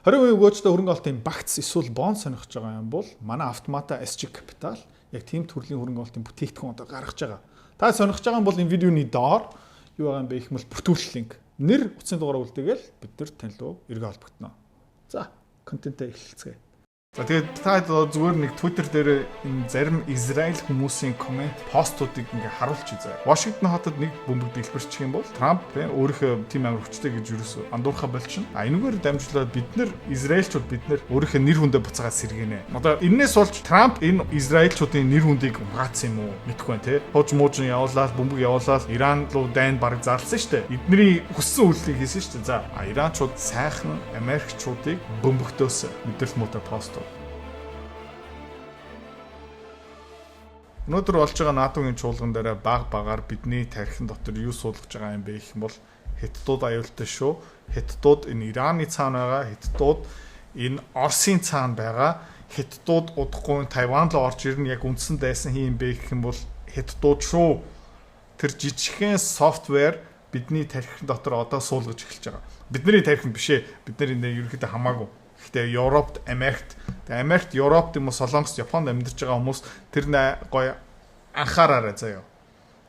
20% өгөөжтэй хөрөнгө олонтын багц эсвэл бонд сонирхож байгаа юм бол манай Автомата SG Capital яг тийм төрлийн хөрөнгө олонтын бүтээгдэхүүн одоо гаргаж байгаа. Та сонирхож байгаа бол энэ видеоны доор юу байгаа юм бэ гэх мэт бүртгүүлэх линк. Нэр утасны дугаараа үлдээгээл бид нар тань руу эргээ холбогдно. За, контентээ эхэлцгээе. За тэгээд та зүгээр нэг Twitter дээр энэ зарим Израиль хүмүүсийн комент постуудыг ингээ харуулж үзье. Вашингтон хотод нэг бөмбөг дэлбэрчих юм бол Трамп өөрийнхөө тим амар хүчтэй гэж юусоо андуурхаа болчихно. Энэгээр дамжуулаад бид нар Израильчууд бид нар өөрийнхөө нэр хүндээ буцаагаад сэргийнэ. Одоо энээс болж Трамп энэ Израильчуудын нэр хүндийг угаацсан юм уу? Мэдгүй байна те. Хож муужин явуулаад бөмбөг явуулаад Иран руу дайн бараг зарласан шүү дээ. Эдний хүссэн үйлдэлийг хийсэн шүү дээ. За Иранчууд сайхан Америкчуудыг бөмбөгтөөс мэдрэл муутай пост. Өнөөдөр болж байгаа НАТО-гийн чуулган дээр баг багаар бидний тархин дотор юу суулгаж байгаа юм бэ гэх юм бол Хятадууд аюултай шүү. Хятадууд энэ Ираны цаана байгаа, Хятадууд энэ Оросын цаана байгаа. Хятадууд удахгүй Тайван руу орж ирнэ яг үндсэн дайсан хийм бэ гэх юм бол Хятадууд шүү. Тэр жижигхэн софтвер бидний тархин дотор одоо суулгаж эхэлж байгаа. Бидний тархин биш ээ. Бид нар энэ ерөнхийдөө хамаагүй. Гэхдээ Европт, Америкт, Европт юм уу Солонгос, Японд амьдарч байгаа хүмүүс тэр гоё анхаараарай заяа.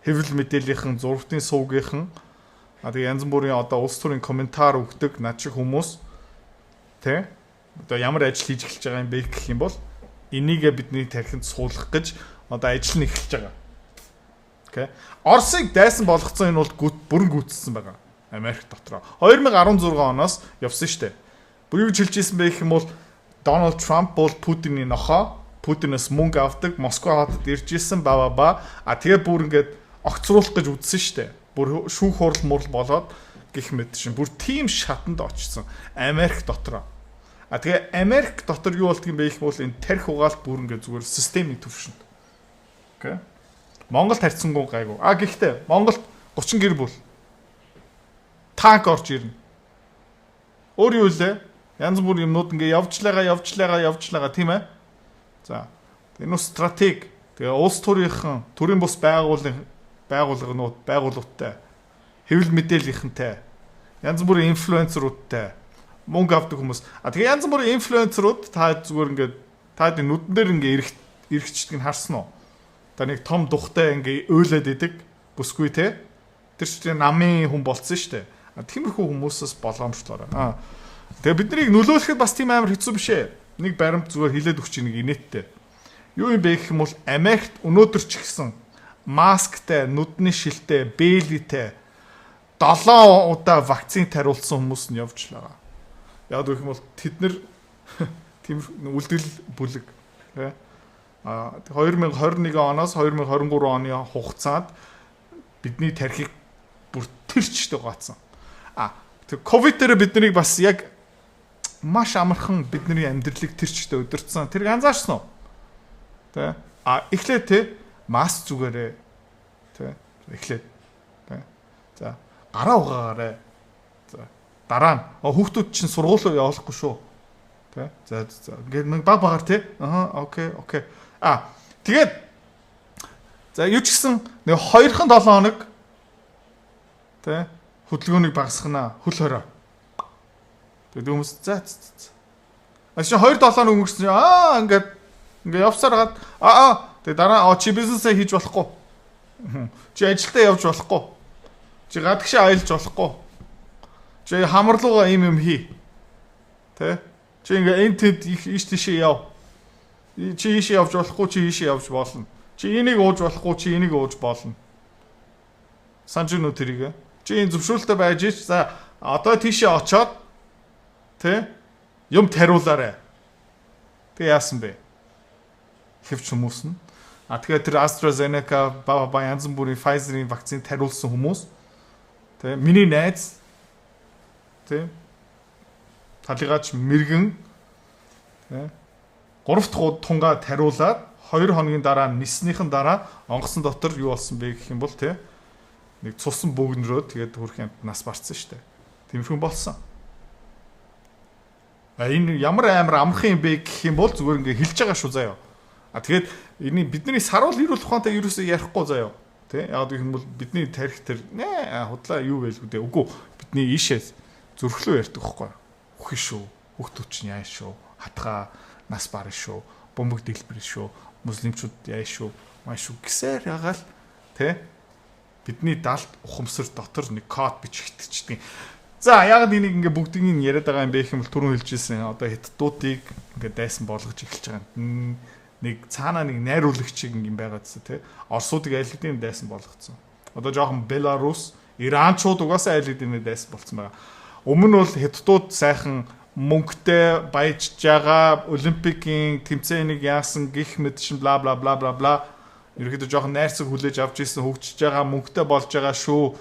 Хэвлэл мэдээллийнхэн, зургтын сувгийнхэн тэгээ янз бүрийн одоо улс төрийн комментар өгдөг над шиг хүмүүс тэ одоо ямар ажил хийж эхэлж байгаа юм бэ гэх юм бол энийгээ бидний тархинд суулгах гэж одоо ажил нь эхэлж байгаа. Окей. Оросыг дайсан болгоцсон энэ бол бүрэн гүйцэтгэсэн байгаа. Америк дотроо 2016 оноос явсан шүү дээ. Юу гэж хэлж ирсэн бэ гэх юм бол Дональд Трамп бол Путиний нохоо, Путинээс мөнгө авдаг, Москва хотод ирж ирсэн баа. Тэгээ бүр ингээд огцруулах гэж үзсэн шүү дээ. Бүр шүүх хурал мурал болоод гих мэт шин. Бүр тийм шатанд очсон. Америк дотроо. Тэгээ Америк дотор юу болдго юм бэ гэх юм бол энэ тарих угаалт бүр ингээд зүгээр системийн төвшөнд. Окей. Монголд харьцангуй гайгүй. Гэхдээ Монголд 30 гэр бүл танк орж ирнэ. Өөр юу лээ? Янз бүр юмнууд ингээ явжлаагаа тийм ээ. За. Энэ стратеги. Тэгээ улс төрийнхэн, төрийн бус байгууллагуудтай хэвлэл мэдээллийнхэнтэй янз бүрийн инфлюенсеруудтай мөнгө авдаг хүмүүс. Тэгээ янз бүрийн инфлюенсерууд та зүгээр ингээ та нүдэн дээр ингээ эргэждэг нь харсан уу? Та нэг том духтай ингээ өөлөд идэг бүсгүй те. Тэр чинь намын хүн болцсон шүү дээ. Тиймэрхүү хүмүүсээс боломжлоорой. Тэгээ биднийг нөлөөлөхэд бас тийм амар хэцүү биш ээ. Нэг баримт зүгээр хилээд өгч нэг инээдтэй. Юу юм бэ гэх юм бол Америкт өнөөдөр ч ихсэн масктай, нүдний шилтэй, бээлитэй 7 удаа вакцин тариулсан хүмүүс нь явж байгаа. Яг гэх юм бол тэд нар тийм үлдэл бүлэг. 2021 оноос 2023 оны хугацаанд бидний тархийг бүр тэрчтэй гоцсон. Тэр ковид дээр биднийг бас яг маш амархан бидний амьдралыг тэрчтэй өдөрцсөн. Тэр ганцаарсан уу? Тэ? Эхлээд те маск зүгээрээ. Тэ? Эхлээд. Тэ? За, гараа угаагаарай. За, дараа нь хүүхдүүд чинь сургууль руу явуулахгүй шүү. Тэ? За, ингээд нэг баг багаар те. Окей. Тэгээд за юу ч гэсэн нэг 2-7 хоног тэ хөдөлгөөнийг багасгана. Хөл хорой. Тэгээд хүмүүс за. Ашиг 2-7 хоног өнгөрсөн ингээд явсаар гад тэгээд дараа чи бизнесээ хийж болохгүй. Чи ажилдаа явж болохгүй. Чи гадагшаа аялж болохгүй. Чи хамарлууга юм хий. Тэ? Чи ингээ энэ тэд ийш тийшээ яв. Чи ийшээ явж болохгүй, чи ийшээ явж болно. Чи энийг ууж болохгүй, чи энийг ууж болно. Санаж нү тэрийг. Чи энэ зөвшөөрөлтөй байж ич. За одоо тийшээ очоод тэ юм тариулаарэ. Тэг яасан бэ? Хэвч хүмүүс нь. Тэгэхээр тэр AstraZeneca ба янз бүрийн Pfizer-ийн вакцины тариулсан хүмүүс тэ миний найз тэ талигаач мэргэн тэ 3 дахь тунгаа тариулаад 2 хоногийн дараа ниснийхэн дараа онгоцон дотор юу болсон бэ гэх юм бол тэ нэг цусан бөөгнөрөө тэгээд хүрх юмд нас барцсан штэ. Тэмхэн болсон. Энэ ямар амар амархан юм бэ гэх юм бол зүгээр ингээ хэлж байгаа шүү заяа. Тэгээд энэ бидний саруул ирүүл ухаантай ерөөсөө ярихгүй заяа. Тэ яг гэх юм бол бидний тарих тэр худлаа юу байлгүй дээ. Үгүй бидний ийшээс зөрхлөө ярьдаг байхгүй. Үхэх шүү. хүүхдүүд чинь яа шүү. Хатгаа нас барна шүү. Бөмбөг дэлбэр шүү. Муслимчууд яа шүү. Маш шүү гэсээр ягаал тэ бидний далд ухамсар дотор нэг код бичигдчихдэг. За яг энийг ингээ бүгдийг нь яриад байгаа юм бэ гэх юм бол түрүүн хэлжсэн. Одоо хятадуудыг ингээ дайсан болгож эхэлж байгаа юм. Нэг цаанаа нэг найруулагч юм байгаад зү тэ. Орсуудыг аль хэдийн дайсан болгоцсон. Одоо жоохон Беларус, Иранчууд угаасаа аль хэдийн дайсан болцсон байгаа. Өмнө нь бол хятадууд сайхан мөнгөтэй баяжж байгаа, олимпикийн тэмцээнийг яасан гих мэд шин бла бла бла бла бла. Ерөөхдөө жоохон найрцаг хүлээж авч ирсэн хөгжиж байгаа, мөнгөтэй болж байгаа шүү.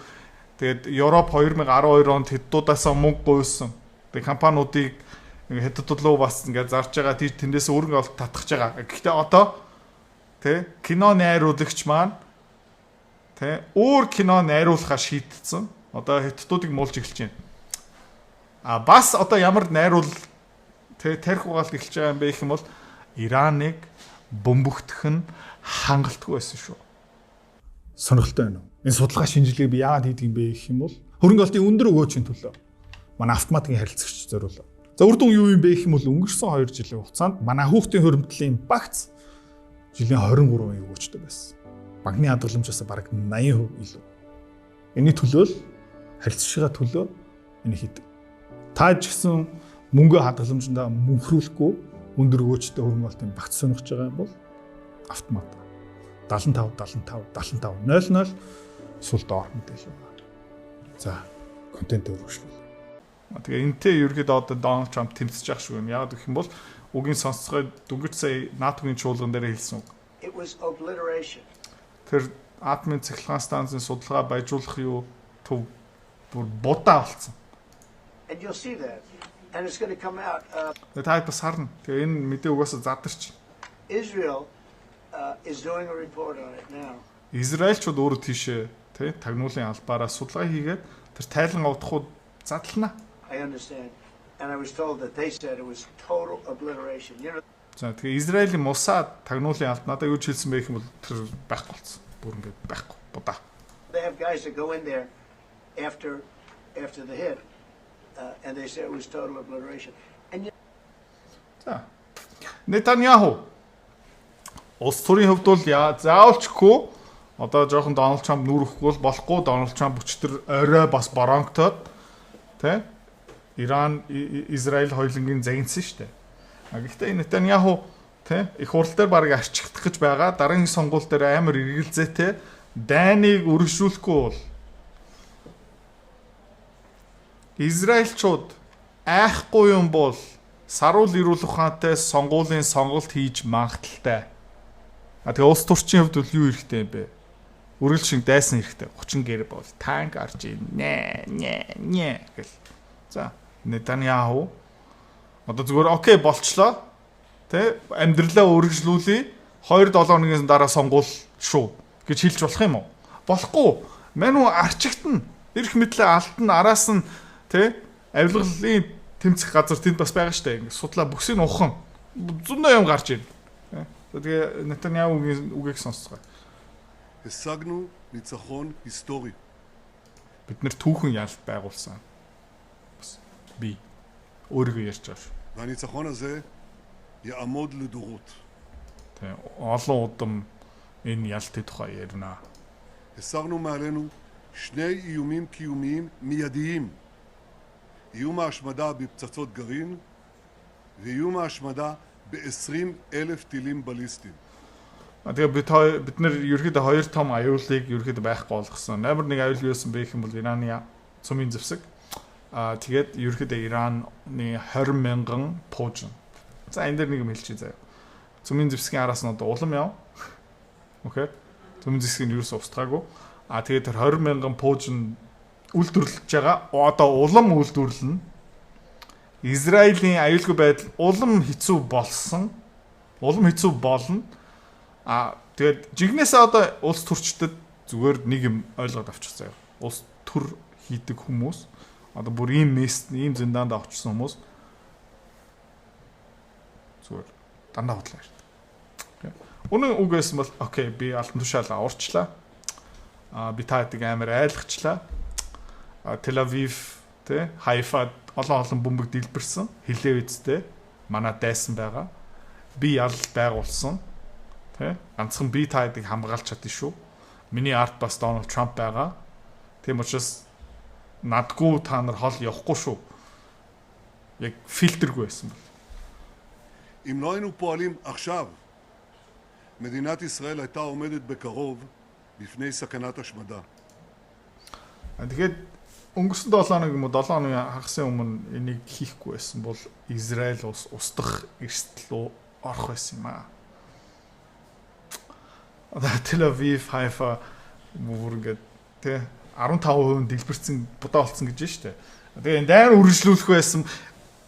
Тэгээд Европ 2012 онд хятадуудаасаа мөнгө гуйсан. Тэгээд компаниудыг хятадууд руу бас ингээд зарж байгаа тэндээс өргөн олт татгах байгаа. Гэхдээ одоо тэ кино найруулагч маань тэ өөр кино найруулахаар шийдсэн. Одоо хятадуудыг муулж эхэлж байна. Бас одоо ямар найруул тэ тарих угаалт эхэлж байгаа юм бэ гэх юм бол Ираныг бөмбөгдөх нь хангалтгүй байсан шүү. Сонирхолтой байна уу? Энэ судалгаа шинжилгээг би яагаад хийдэг юм бэ гэх юм бол хөрөнгө олтын өндөр өгөөчийн төлөө манай автоматикийн харилцагч зориулав. За үр дүн юу юм бэ гэх юм бол өнгөрсөн 2 жилийн хугацаанд манай хүүхдийн хөрөмтлийн багц жилийн 23% өгөөчтэй байсан. Банкны хадгаламжаас бараг 80% илүү. Энэний төлөө л харилцагчийн төлөө энэ хийдэг. Та ч гэсэн мөнгө хадгаламжиндаа мөнхрүүлэхгүй өндөр өгөөчтэй хөрөнгө олтын багц сонирхож байгаа юм бол автомат 75 00 сул доор мэдээлэл байна. За контент өргөжлөл. Тэгээ энтэй ерөөдөө одоо Дональд Трамп тэмцэж явах шүү юм. Яагаад гэх юм бол үгийн сонсцгой дөнгөж сая НАТОгийн чуулган дээр хэлсэн үг. Тэр атомын цахилгаан станцын судалгаа баяжуулах юу төв бүр будаа болсон. And you'll see that. And it's going to come out. Тэгээд бас харна. Тэгээ энэ мэдээ угаасаа задарч. Israel is doing a report on it now. Израильчууд өөрөө тийшээ тий тагнуулын албаараа судалгаа хийгээд тэр тайлан авдахууд задлана. I understand. And I was told that they said it was total obliteration. You know. За тэгээ Израилийн Мусад тагнуулын алд надад юу ч хэлсэн бэ гэх юм бол тэр байхгүй болсон. Бүр ингэ байхгүй. Будаа. They have guys that go in there after the hit. And they said it was total obliteration. And за Нетаньяху улс төрийн хувьд бол заавалчгүй одоо жоохон Дональд Трамп нүр өгөхгүй болохгүй. Дональд Трамп өчтөр орой бас баронктоод тэ Иран Израиль хоёулангийн загинсан шүү дээ. Гэхдээ Нетаньяху тэ их хурл дээр баг арчихдах гэж байгаа. Дараагийн сонгуул дээр амар эргэлзээтэй дайныг өргөжүүлэхгүй бол Израильчууд айхгүй юм бол саруул ирүүл ухаантай сонгуулийн сонголт хийж магадaltaй. Тэгээ улс төрчийн хувьд бол юу хэрэгтэй юм бэ? Үргэлж шиг дайсан хэрэгтэй. 30 гэр бол танк арж нэ гэл. За Нетаньяху одоо зүгээр окей болчлоо. Тэ амьдралаа үргэлжлүүлээ. 2-7 хоногийн дараа сонгуул шүү гэж хэлж болох юм уу? Болохгүй. Мань уу арчигтна. Ирэх мэдлээ алтна араас нь тэ авилгалын тэмцэх газар тэнд бас байгаа штэ. Ингээ судлаа бүсийг ухан. Зөндөө юм гарч ирнэ. Тэгээ Нетаньяхугийн үгийг сонсцгоо. השגנו ניצחון היסטורי. Бид нэр түүхэн ялалт байгуулсан. Би өөрийгөө ярьж байгаа шүү. והניצחון הזה יעמוד לדורות. Тэгээ олон удам энэ ялалтын тухай ярина. הסרנו מעלינו שני איומים קיומיים מיידיים. איום ההשמדה בפצצות גרעין ואיום ההשמדה ב-20,000 טילים בליסטיים. Тэгээ бид нэр ерөөдөө хоёр том аюулыг ерөөдөө байхгүй болгосон. Номер 1 аюул юу байсан бэ гэх юм бол Ираны цөмийн зэвсэг. Тэгээд ерөөдөө Ираны 20 мянган пуужин. За энэ дээр нэг юм хэлчихье заяа. Цөмийн зэвсгийн араас нь одоо улам яв. Окей. Цөмийн зэвсэг нь юус устгаагүй. Тэгээд тэр 20 мянган пуужин үйлдвэрлэж байгаа. Одоо улам үйлдвэрлэнэ. Израилийн аюулгүй байдал улам хэцүү болсон. Улам хэцүү болно. Тэгээд жигнэсээ одоо улс төрчдөд зүгээр нэг юм ойлгоод авчих заяа. Улс төр хийдэг хүмүүс одоо бүр ийм ийм зэндаанд авчихсан хүмүүс зүгээр дандаа бодлоо шүү. Үнэн үг байсан бол окей би алтан тушаалаа уурчлаа. Би таадыг амар айлгчлаа. Тель Авив тэ Хайфад олон бөмбөг дэлбэрсэн. Хилээ үсттэй. Манай дайсан байгаа. Би ял байгуулсан. Тэ? Ганцхан би та хэдийг хамгаалж чадсан шүү. Миний арт бас Дональд Трамп байгаа. Тийм учраас надгүй та нар хол явахгүй шүү. Яг фильтргүй байсан бол. אם לא היינו פועלים עכשיו, מדינת ישראל הייתה עומדת בקרוב בפני סכנת השמדה. Тэгэхээр өнгөрсөн 7 хоног юм уу 7 хоногийн хагасын өмнө энийг хийхгүй байсан бол Израиль ус устдах эрсдэл рүү орох байсан юм аа. Tel Aviv, Haifa бүргээд тэ 15% дэлбэрсэн будаа болсон гэж байна шүү дээ. Тэгээ энэ дайр үргэлжлүүлэх байсан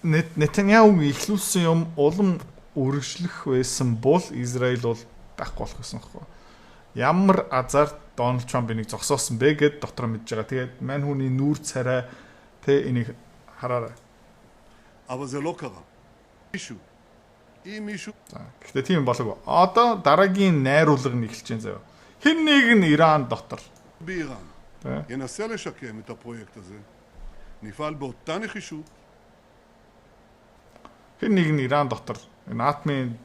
Нетаньяугийн ихлүүлсэн юм улам үргэлжлэх байсан бол Израиль бол байхгүй болох гэсэн хэрэг. Ямар азар Дональд Трамп энийг зогсоосон бэ гэд дотроо мэдж байгаа. Тэгээд мань хүний нүүр царай тэ энийг хараарай. אבל זה לא קרה. מישהו Гэхдээ тийм болов. Одоо дараагийн найруулга нь эхэлж байна заяа. Хэн нэг нь Иран дотор באיראן ינסה לשקם את הפרויקט הזה, נפעל באותה נחישות. хэн нэг нь Иран дотор энэ атомын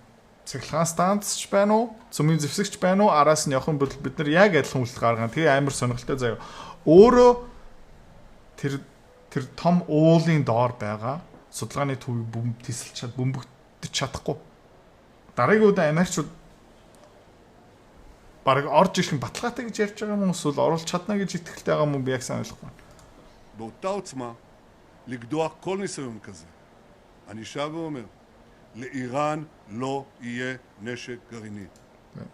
цахилгаан станцч байна уу? Цөмийн зэвсэгч байна уу? Араас нь явах юм бол бид нар яг адилхан үйлдэл гаргана. Тэгээ амар сонирхолтой заяа. Өөрөө тэр том уулын доор байгаа судалгааны төвийг бөмбөг тесэлж чад бөмбөгдөж чадахгүй. Дараагийн удаа Америкчууд бараг орж ирэх баталгаатай гэж ярьж байгаа юм уу? Эсвэл оруулах чадна гэж итгэлтэй байгаа юм уу? Би яг сайн ойлгохгүй. באותה עוצמה לגדוע כל ניסיון כזה. אני שב ואומר, לאיראן לא יהיה נשק גרעיני.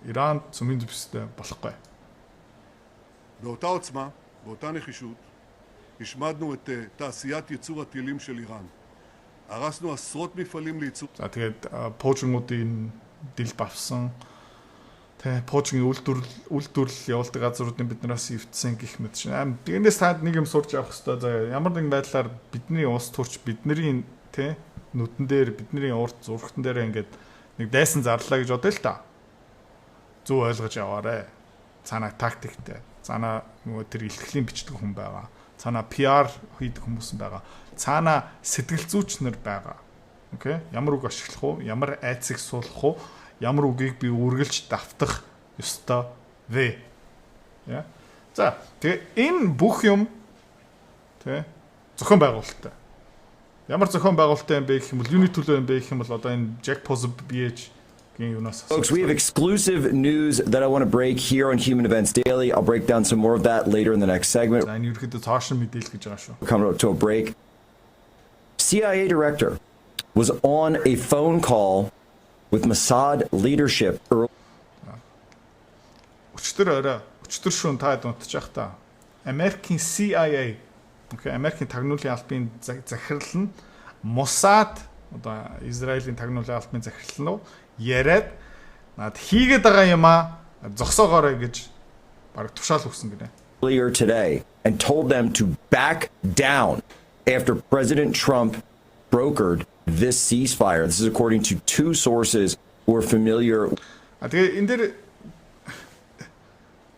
Иран цөмийн зэвсэгтэй болохгүй. באותה עוצמה, באותה נחישות, השמדנו את תעשיית ייצור הטילים של איראן. הרסנו עשרות מפעלים לייצור. За тэгээд пуужингуудын дил бавсан. Тэ пуужингийн үйлдвэрлэл явуулдаг газруудын биднээс ивдсэн гих мэт чинь. Тэгнээс таад нэг юм сурч авах хэрэгтэй. За ямар нэгэн байдлаар бидний улс төрч бидний тэ нүдэн дээр бидний урт зургтан дээр ингээд нэг дайсан зарлаа гэж бодъё л та. Зөв ойлгож яваарэ. Цаана тактиктэй. Цаана нөгөө тэр илтгэлийн бичдэг хүн байгаа. Цаана PR хийдэг хүмүүс байгаа. Цаана сэтгэл зүйч нар байгаа. Окей? Ямар үг ашиглах уу? Ямар айцыг суулгах уу? Ямар үгийг би үргэлж давтах ёстой вэ? Яа. За, тэгээ энэ бүх юм тэ зохион байгуулалттай. Ямар зохион байгуулалттай юм бэ гэх юм бол юуны төлөө юм бэ гэх юм бол одоо энэ Jack Posobiec Folks, we have exclusive news that I want to break here on Human Events Daily. I'll break down some more of that later in the next segment. Энэ ерөөдөө цаашаа мэдээлэл гэж байгаа шүү. Coming up to a break. CIA director was on a phone call with Mossad leadership. Өчтөр шөнө та унтчих та. Америкийн CIA, окей, Америкийн тагнуулын албаны захирал нь Mossad одоо Израилийн тагнуулын албаны захирал нь яриад над хийгээд байгаа юм а зогсоогоорой гэж баг тушаал өгсөн гинэ. Earlier today and told them to back down after President Trump brokered this ceasefire. This is according to two sources who are familiar. Тэгээ энэ дэр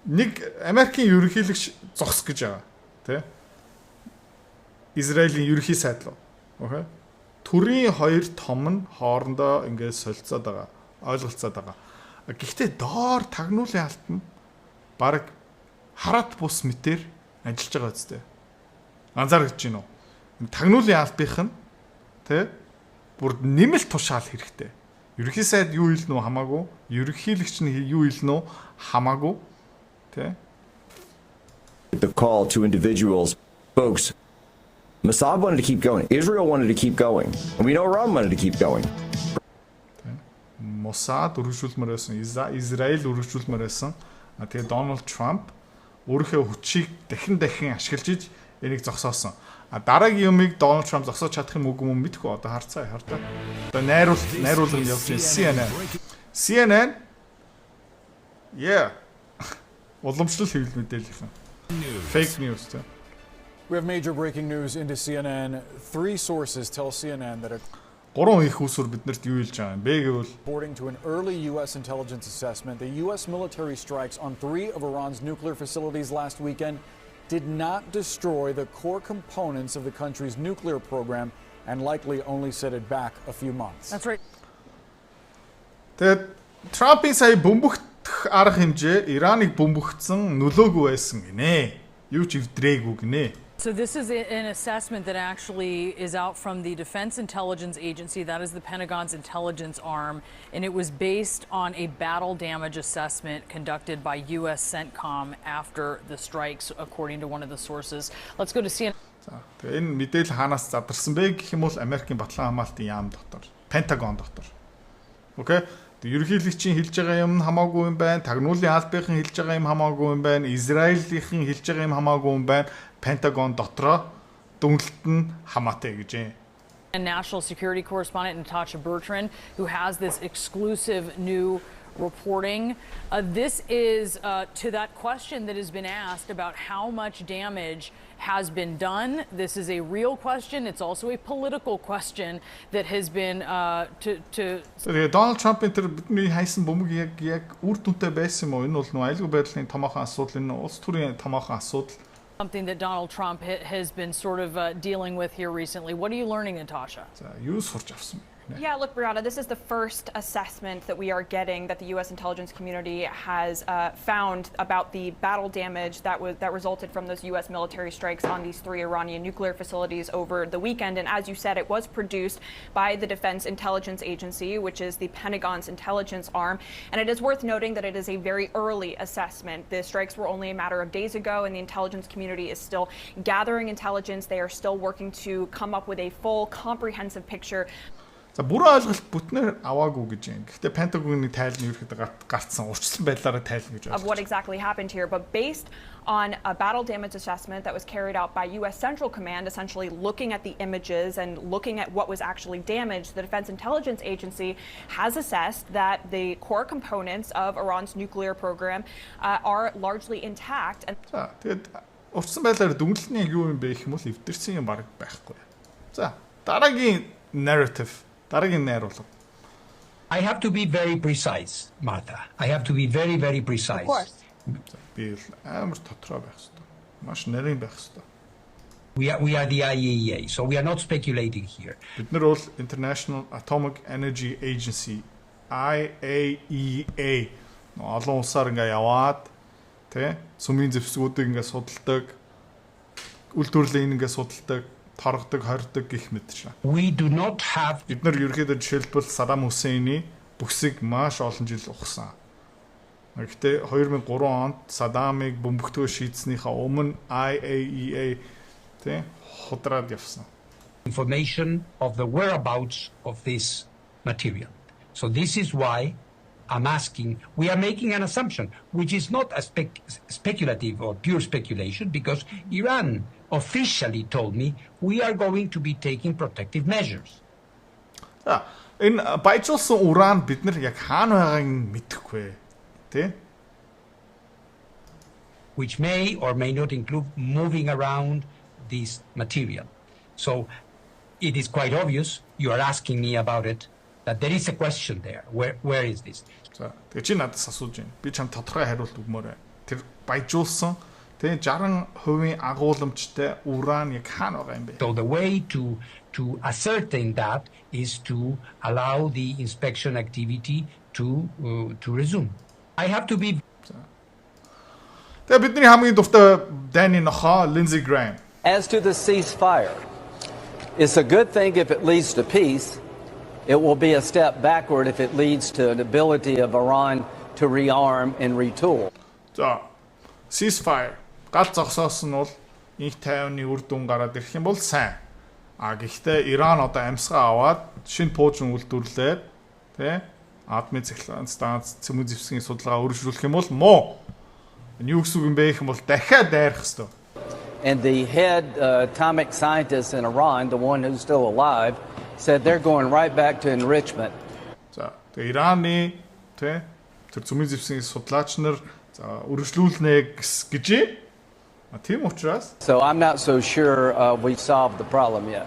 нэг Америкийн ерөнхийлөгч зогс гэж байгаа, тий? Израилийн ерөнхий сайд руу. Окей. Төрийн хоёр том нь хоорондоо ингээд солилцоод байгаа, ойлголцоод байгаа. Гэхдээ доор тагнуулын алтан баг хараат бус мэтэр ажиллаж байгаа үстэй. Анзаарч байна уу? Тагнуулын албынх нь тэ бүр нэмэлт тушаал хэрэгтэй. Ерөнхий сайд юу хэлнэ үү хамаагүй, ерөнхийлөгч нь юу хэлнэ үү хамаагүй, тэ? The call to individuals, folks. Mossad wanted to keep going. Israel wanted to keep going. And we know Iran wanted to keep going. Mossad үргэлжлүүлмээр байсан. Израиль үргэлжлүүлмээр байсан. Тэгээ Дональд Трамп өөрийнхөө хүчийг дахин ашиглаж иж энийг зогсоосон. Дараагийн юмыг Дональд Трамп зогсоож чадах юм уу юм мэдэхгүй. Одоо харцаа. Одоо найруулга нь явж байна. CNN. Yeah. Уламжлал хэвлэл мэдээлэл. Fake news. We have major breaking news into CNN. Three sources tell CNN that Гурван их усүр биднэрт юу хэлж байгаа юм бэ гэвэл according to an early U.S. intelligence assessment, the U.S. military strikes on 3 of Iran's nuclear facilities last weekend did not destroy the core components of the country's nuclear program and likely only set it back a few months. That's right. Тэгээд Трампын сая бөмбөгдөх арга хэмжээ Ираныг бөмбөгдсөн нөлөөгүй байсан гинэ. Юу ч эвдрээгүй гинэ. So this is an assessment that actually is out from the Defense Intelligence Agency. That is the Pentagon's intelligence arm. And it was based on a battle damage assessment conducted by U.S. CENTCOM after the strikes, according to one of the sources. Let's go to CNN. За тэгээд энэ мэдээлэл хаанаас задарсан бэ гэх юм бол Америкийн батлан хамгаалтын яам дотор, Пентагон дотор. Окей? Ерөнхийлөгчийн хэлж байгаа юм хамаагүй юм байна. Тагнуулын албахийн хэлж байгаа юм хамаагүй юм байна. Израилийн хэлж байгаа юм хамаагүй юм байна. Пентагон дотроо дүнэлт нь хамаатай гэж юм. And National Security Correspondent Natasha Bertrand, who has this exclusive new reporting. This is to that question that has been asked about how much damage has been done. This is a real question. It's also a political question that has been to Donald Trump-ын тэр бидний хайсан бөмбөг яг үр дүнтэй байсан юм уу? Энэ бол нөө аюулгүй байдлын томоохон асуудал, энэ улс төрийн томоохон асуудал. something that Donald Trump has been sort of dealing with here recently. What are you learning, Natasha? За, юу сурч авсан бэ? Yeah, look, Brianna, this is the first assessment that we are getting that the U.S. intelligence community has found about the battle damage that resulted from those U.S. military strikes on these 3 Iranian nuclear facilities over the weekend. And as you said, it was produced by the Defense Intelligence Agency, which is the Pentagon's intelligence arm. And it is worth noting that it is a very early assessment. The strikes were only a matter of days ago, and the intelligence community is still gathering intelligence. They are still working to come up with a full, comprehensive picture. За бүрэн ойлголт бүтнээр аваагүй гэж юм. Гэхдээ Пентагоны тайлбар ерөөхдөө гарцсан урьдчилан байдлаараа тайлбар гэж of what exactly happened here, but based on a battle damage assessment that was carried out by U.S. Central Command, essentially looking at the images and looking at what was actually damaged, the Defense Intelligence Agency has assessed that the core components of Iran's nuclear program are largely intact. За тэгээд урьдчилан байдлаар дүнлэлтний юу юм бэ гэх юм бол эвдэрсэн юм баг байхгүй. За дараагийн narrative. Дараагийн найруулга. I have to be very precise, Martha. I have to be very, very precise. Of course. Би амар тотроо байх хэрэгтэй. Маш нарийн байх хэрэгтэй. We are the IAEA, so we are not speculating here. Бид нар бол International Atomic Energy Agency IAEA. Олон улсаар ингээ яваад тэ сүмийн зэвсгүүдийг ингээ судалдаг. Үйлдвэрлэлийн ингээ судалдаг. Таргадаг, хордог гэх мэтч. We do not have Бид нар ерөөхдөө жишээлбэл Саддам Хусейны бүсийг маш олон жил ухсан. Гэхдээ 2003 онд Саддамыг бөмбөгтөө шийдснийхаа өмнө IAEA тэ худраад явсан. information of the whereabouts of this material. So this is why I'm asking, we are making an assumption, which is not a speculative or pure speculation, because Iran officially told me we are going to be taking protective measures. За энэ баяжуулсан уран бид нар яг хаана байгааг мэдэхгүй тий? Which may or may not include moving around this material. So it is quite obvious, you are asking me about it, that there is a question there. Where is this? За тэгээ чи надаас асууж байна. Би чам тодорхой хариулт өгмөөрэй. Тэр баяжуулсан тэгээ 60% агуулмжтай уран яг хаана байгаа юм бэ? So the way to ascertain that is to allow the inspection activity to resume. I have to be. Тэгээ бидний хамгийн дуртай дайны нохоо Lindsey Graham. As to the ceasefire, it's a good thing if it leads to peace. It will be a step backward if it leads to an ability of Iran to rearm and retool. За ceasefire гал зогсоос нь бол инх тайвны үр дүн гараад ирэх юм бол сайн. Гэхдээ Иран одоо амьсгаа аваад шинэ пуужин үйлдвэрлээд тий атомын цэглэн станц цэм зэвсгийн судалгаа өргөжлүүлэх юм бол муу. Энэ юу гэсэн үг юм бэ гэх юм бол дахиад дайрах хэрэгтэй. And the head atomic scientist in Iran, the one who's still alive, said they're going right back to enrichment. За тэгээ Ираны тий тэр цэм зэвсгийн судлаач нар өргөжлүүлнэ гэж тийм учраас So I'm not so sure we've solved the problem yet.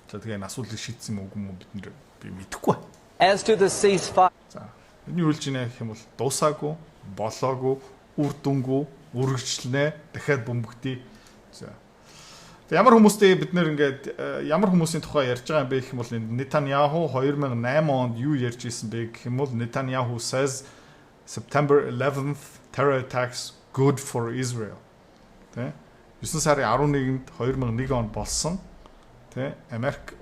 за тэгээ энэ асуудлыг шийдсэн юм уу бид нэр би мэдэхгүй. As to the ceasefire. За энэ юу хэлж байна гэх юм бол дуусаагүй, болоогүй, үр дүнгүй үргэлжлэнэ. Дахиад бөмбөгтий. За. Ямар хүмүүстэй бид нэр ингээд ямар хүмүүсийн тухай ярьж байгаа юм бэ гэх юм бол Нетаньяху 2008 онд юу ярьж ирсэн бэ гэх юм бол Netanyahu says September 11th terror attacks good for Israel. Тэ? 9 сарын 11-нд 2001 онд болсон. Тэ? Америк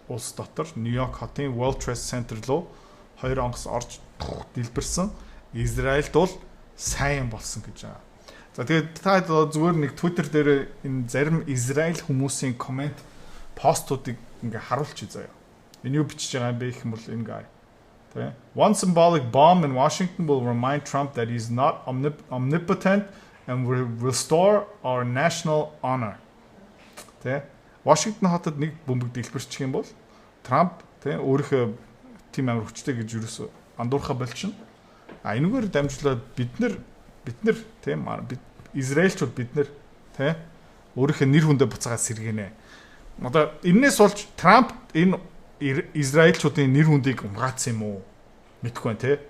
улс дотор Нью-Йорк хотын World Trade Center руу 2 онгоц орж дэлбэрсэн. Израильд бол сайн болсон гэж байгаа. За тэгээд та зүгээр нэг Twitter дээр энэ зарим Израиль хүмүүсийн комент постуудыг ингээ харуулчих заяа. Энэ юу бичиж байгаа юм бэ гэх юм бол энэ guy. Тэ? One symbolic bomb in Washington will remind Trump that he's not omnipotent and will restore our national honor. Тэ? Washington хотод нэг бөмбөг дэлбэрчих юм бол Трамп тэ өөрийнхөө тим амар хүчтэй гэж юусоо андуурхаа болчихно. А энэгээр дамжуулаад бид нар тийм Израильчууд бид нар тийм өөрийнхөө нэр хүндээ буцаагаад сэргэнэ. Одоо энэс болж Трамп энэ Израильчуудын нэр хүндийг умгаацсан юм уу? Мэдгүй байна тийм.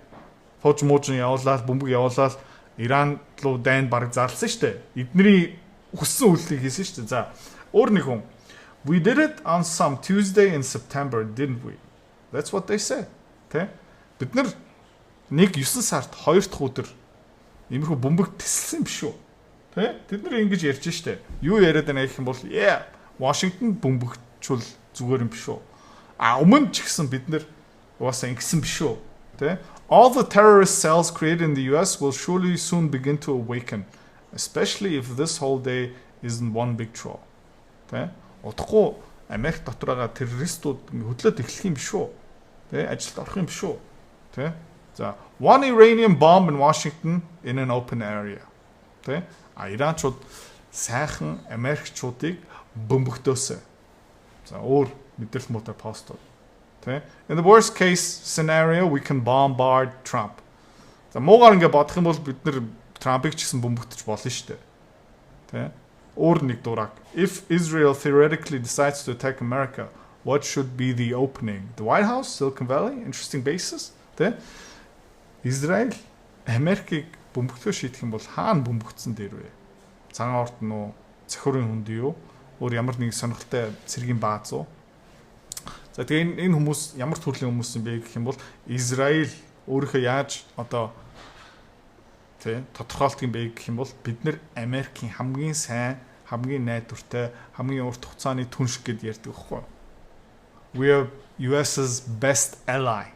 Фож муужин явуулаад бөмбөг явуулаад Иран руу дайнд бараг зарласан шүү дээ. Эдний хүссэн үйлдэлийг хийсэн шүү дээ. За өөр нэг хүн We did it on some Tuesday in September, didn't we? That's what they said. Тэ? Бид нар 9 сард 2 дахь өдөр иймэрхүү бөмбөг тесэлсэн юм биш үү? Тэ? Тэд нар ингэж ярьж штэ. Юу яриад байна гэх юм бол Washington бөмбөгчул зүгээр юм биш үү? Өмнө ч гэсэн бид нар угаасаа ингэсэн биш үү? Тэ? All the terrorist cells created in the US will surely soon begin to awaken, especially if this whole day isn't one big troll. Тэ? Удахгүй Америк дотор байгаа террористууд хөдлөөд эхлэх юм биш үү? Тэ? Ажилд орох юм биш үү? Тэ? За, one Iranian bomb in Washington in an open area. Тэ? Иранчууд сайхан Америкчуудыг бөмбөгтөөсэй. За, өөр мэдээлэл муутай постууд. Тэ? In the worst case scenario, we can bombard Trump. За, муугаар ингэ бодох юм бол бид нэр Трампыг ч гэсэн бөмбөгтөж болно шүү дээ. Тэ? Өөр нэг дураг. If Israel theoretically decides to attack America, what should be the opening? The White House, Silicon Valley, interesting basis. Тэ? Израиль Америкийг бөмбөгтөө шийдэх юм бол хаана бөмбөгдсөн дээр вэ? Цагаан орд нь уу? Цахиурын хүнд юу? Өөр ямар нэг сонирхолтой цэргийн бааз уу? За тэгээ энэ хүмүүс ямар төрлийн хүмүүс юм бэ гэх юм бол Израиль өөрийнхөө яаж одоо тэ тодорхойлт юм бэ гэх юм бол бид нэр Америкийн хамгийн сайн, хамгийн найдвартай, хамгийн урт хугацааны түнш гэд ярьдаг байхгүй. We are US's best ally.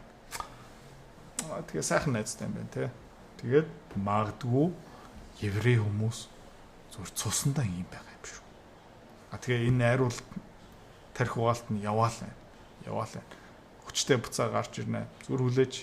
Тэгээ сайхан найзтай юм байна те. Тэгээд магадгүй еврей хүмүүс зүгээр цусандаа юм байгаа юм шүү. Тэгээ энэ найруулалт тарих угаалт нь яваалаа. Хүчтэй буцаа гарч ирнэ. Зүгээр хүлээж